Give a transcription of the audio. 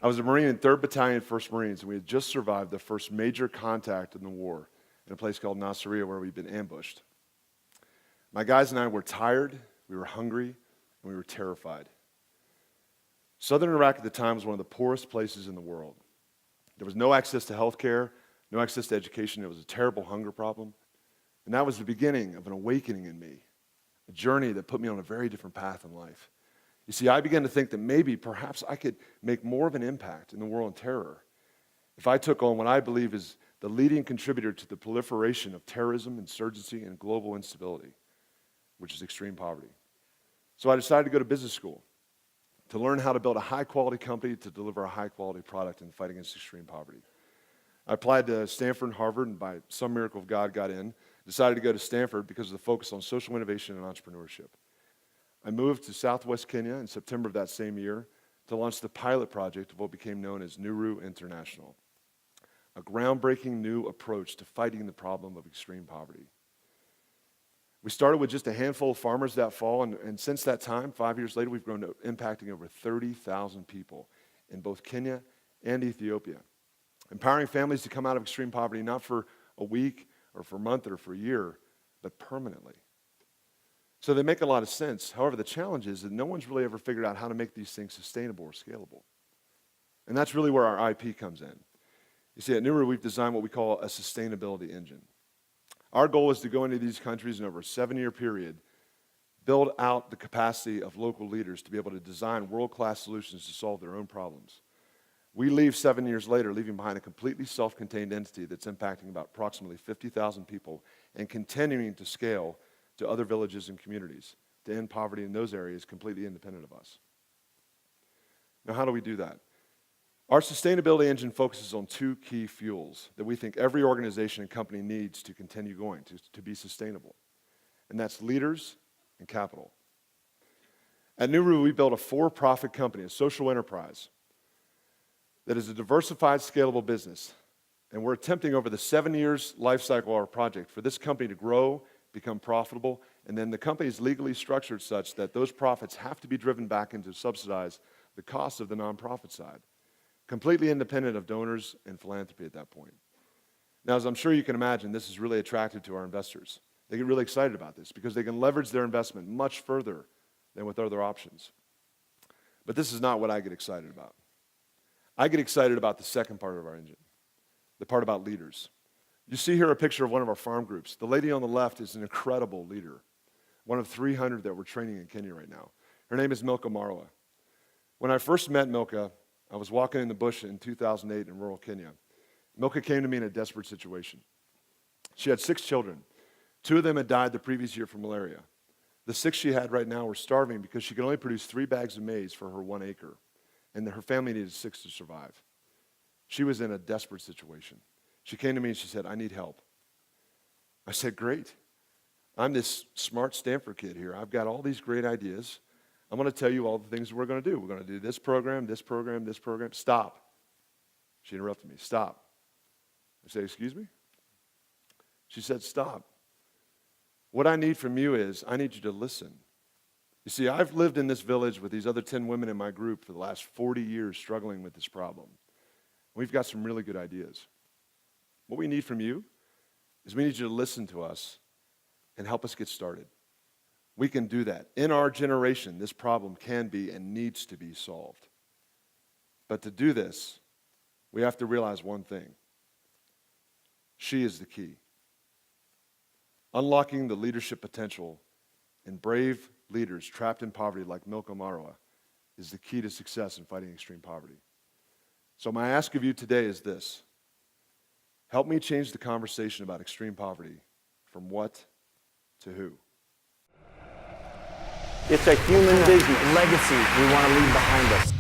I was a Marine in 3rd Battalion, 1st Marines, and we had just survived the first major contact in the war in a place called Nasiriyah where we'd been ambushed. My guys and I were tired, we were hungry, and we were terrified. Southern Iraq at the time was one of the poorest places in the world. There was no access to health care, no access to education. It was a terrible hunger problem. And that was the beginning of an awakening in me, a journey that put me on a very different path in life. You see, I began to think that maybe, perhaps, I could make more of an impact in the war on terror if I took on what I believe is the leading contributor to the proliferation of terrorism, insurgency, and global instability, which is extreme poverty. So I decided to go to business school to learn how to build a high-quality company to deliver a high-quality product in the fight against extreme poverty. I applied to Stanford and Harvard, and by some miracle of God got in. Decided to go to Stanford because of the focus on social innovation and entrepreneurship. I moved to southwest Kenya in September of that same year to launch the pilot project of what became known as Nuru International, a groundbreaking new approach to fighting the problem of extreme poverty. We started with just a handful of farmers that fall, and since that time, 5 years later, we've grown to impacting over 30,000 people in both Kenya and Ethiopia, empowering families to come out of extreme poverty not for a week or for a month or for a year, but permanently. So they make a lot of sense. However, the challenge is that no one's really ever figured out how to make these things sustainable or scalable. And that's really where our IP comes in. You see, at Nuru, we've designed what we call a sustainability engine. Our goal is to go into these countries and over a 7-year period, build out the capacity of local leaders to be able to design world-class solutions to solve their own problems. We leave 7 years later, leaving behind a completely self-contained entity that's impacting about approximately 50,000 people and continuing to scale to other villages and communities to end poverty in those areas completely independent of us. Now, how do we do that? Our sustainability engine focuses on 2 key fuels that we think every organization and company needs to continue going, to be sustainable. And that's leaders and capital. At Nuru, we built a for-profit company, a social enterprise, that is a diversified, scalable business. And we're attempting over the 7 years life cycle of our project for this company to grow, become profitable, and then the company is legally structured such that those profits have to be driven back into subsidize the cost of the nonprofit side, completely independent of donors and philanthropy at that point. Now, as I'm sure you can imagine, this is really attractive to our investors. They get really excited about this because they can leverage their investment much further than with other options. But this is not what I get excited about. I get excited about the second part of our engine, the part about leaders. You see here a picture of one of our farm groups. The lady on the left is an incredible leader, one of 300 that we're training in Kenya right now. Her name is Milka Marwa. When I first met Milka, I was walking in the bush in 2008 in rural Kenya. Milka came to me in a desperate situation. She had 6 children. 2 of them had died the previous year from malaria. The 6 she had right now were starving because she could only produce 3 bags of maize for her 1 acre, and her family needed 6 to survive. She was in a desperate situation. She came to me and she said, "I need help." I said, "Great. I'm this smart Stanford kid here. I've got all these great ideas. I'm going to tell you all the things we're going to do. We're going to do this program, this program, this program." Stop. She interrupted me. "Stop." I said, "Excuse me?" She said, "Stop. What I need from you is I need you to listen. You see, I've lived in this village with these other 10 women in my group for the last 40 years struggling with this problem. We've got some really good ideas. What we need from you is we need you to listen to us and help us get started. We can do that. In our generation, this problem can be and needs to be solved. But to do this, we have to realize one thing. She is the key. Unlocking the leadership potential in brave leaders trapped in poverty like Milka Marwa is the key to success in fighting extreme poverty. So my ask of you today is this. Help me change the conversation about extreme poverty from what to who. It's a human vision, a legacy we want to leave behind us.